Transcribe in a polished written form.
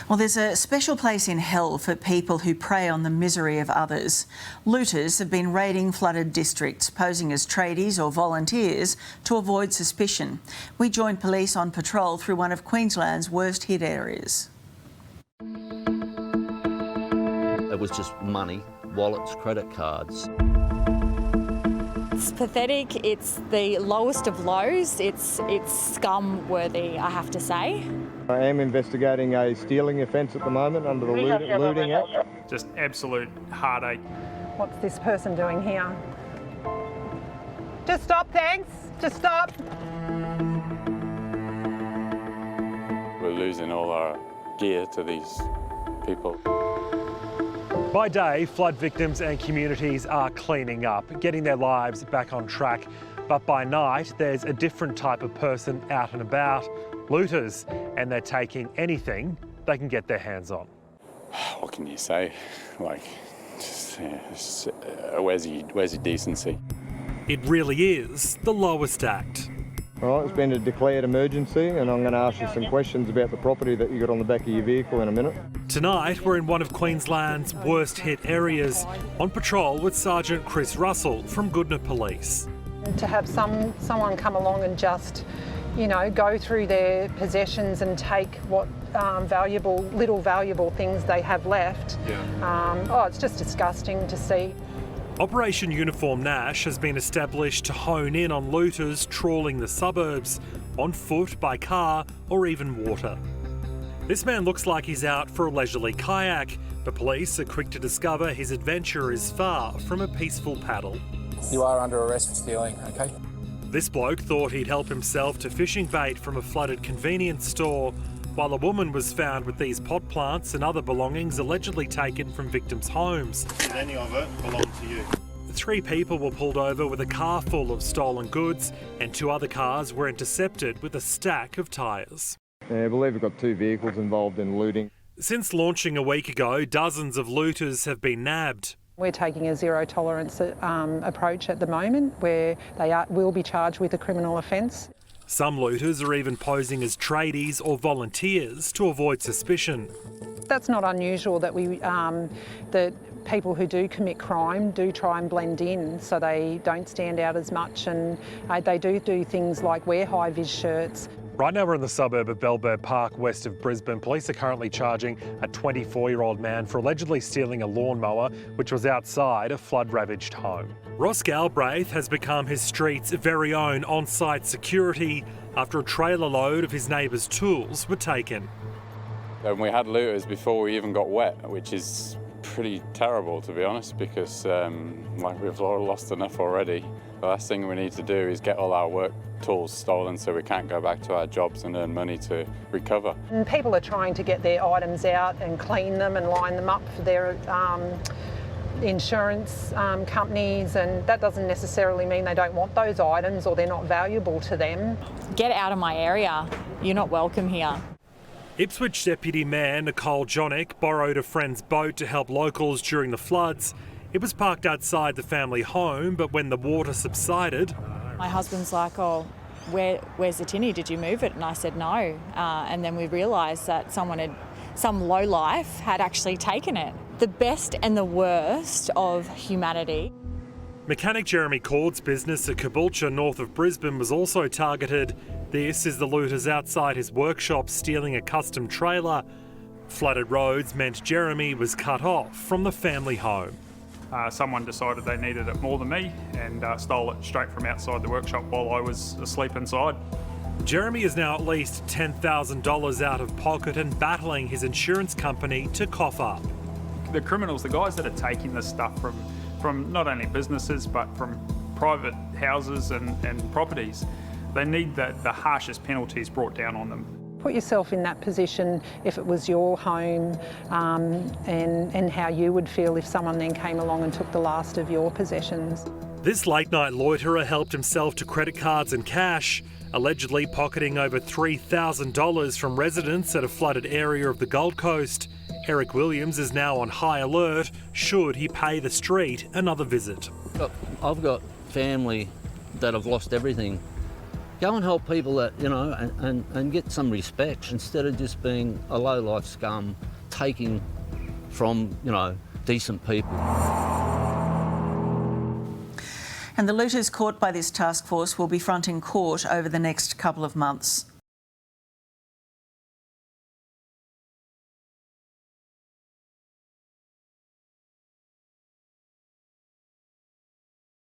Well, there's a special place in hell for people who prey on the misery of others. Looters have been raiding flooded districts, posing as tradies or volunteers to avoid suspicion. We joined police on patrol through one of Queensland's worst hit areas. It was just money, wallets, credit cards. It's pathetic. It's the lowest of lows. It's scum-worthy, I have to say. I am investigating a stealing offence at the moment under the Looting Act. Just absolute heartache. What's this person doing here? Just stop, thanks. Just stop. We're losing all our gear to these people. By day, flood victims and communities are cleaning up, getting their lives back on track. But by night, there's a different type of person out and about, looters, and they're taking anything they can get their hands on. What can you say? Where's your decency? It really is the lowest act. All right, it's been a declared emergency and I'm going to ask you some questions about the property that you got on the back of your vehicle in a minute. Tonight, we're in one of Queensland's worst hit areas, on patrol with Sergeant Chris Russell from Goodna Police. To have someone come along and just, go through their possessions and take what little valuable things they have left. It's just disgusting to see. Operation Uniform Nash has been established to hone in on looters trawling the suburbs, on foot, by car or even water. This man looks like he's out for a leisurely kayak, but police are quick to discover his adventure is far from a peaceful paddle. You are under arrest for stealing, okay? This bloke thought he'd help himself to fishing bait from a flooded convenience store, while a woman was found with these pot plants and other belongings allegedly taken from victims' homes. Did any of it belong to you? 3 people were pulled over with a car full of stolen goods, and 2 other cars were intercepted with a stack of tyres. I believe we've got 2 vehicles involved in looting. Since launching a week ago, dozens of looters have been nabbed. We're taking a zero tolerance approach at the moment where they will be charged with a criminal offence. Some looters are even posing as tradies or volunteers to avoid suspicion. That's not unusual that that people who do commit crime do try and blend in so they don't stand out as much, and they do things like wear high-vis shirts. Right now we're in the suburb of Bellbird Park, west of Brisbane. Police are currently charging a 24-year-old man for allegedly stealing a lawnmower which was outside a flood-ravaged home. Ross Galbraith has become his street's very own on-site security after a trailer load of his neighbour's tools were taken. And we had looters before we even got wet, which is pretty terrible, to be honest, because we've lost enough already. The last thing we need to do is get all our work tools stolen so we can't go back to our jobs and earn money to recover. And people are trying to get their items out and clean them and line them up for their insurance companies, and that doesn't necessarily mean they don't want those items or they're not valuable to them. Get out of my area. You're not welcome here. Ipswich Deputy Mayor Nicole Jonick borrowed a friend's boat to help locals during the floods. It was parked outside the family home, but when the water subsided... My husband's like, oh, where's the tinny? Did you move it? And I said no. And then we realised that some lowlife had actually taken it. The best and the worst of humanity. Mechanic Jeremy Cord's business at Caboolture, north of Brisbane, was also targeted. This is the looters outside his workshop stealing a custom trailer. Flooded roads meant Jeremy was cut off from the family home. Someone decided they needed it more than me and stole it straight from outside the workshop while I was asleep inside. Jeremy is now at least $10,000 out of pocket and battling his insurance company to cough up. The criminals, the guys that are taking this stuff from not only businesses but from private houses and properties, they need the harshest penalties brought down on them. Put yourself in that position if it was your home, and how you would feel if someone then came along and took the last of your possessions. This late-night loiterer helped himself to credit cards and cash, allegedly pocketing over $3,000 from residents at a flooded area of the Gold Coast. Eric Williams is now on high alert should he pay the street another visit. Look, I've got family that have lost everything Go and help people that, you know, and get some respect instead of just being a low-life scum taking from, you know, decent people. And the looters caught by this task force will be fronting court over the next couple of months.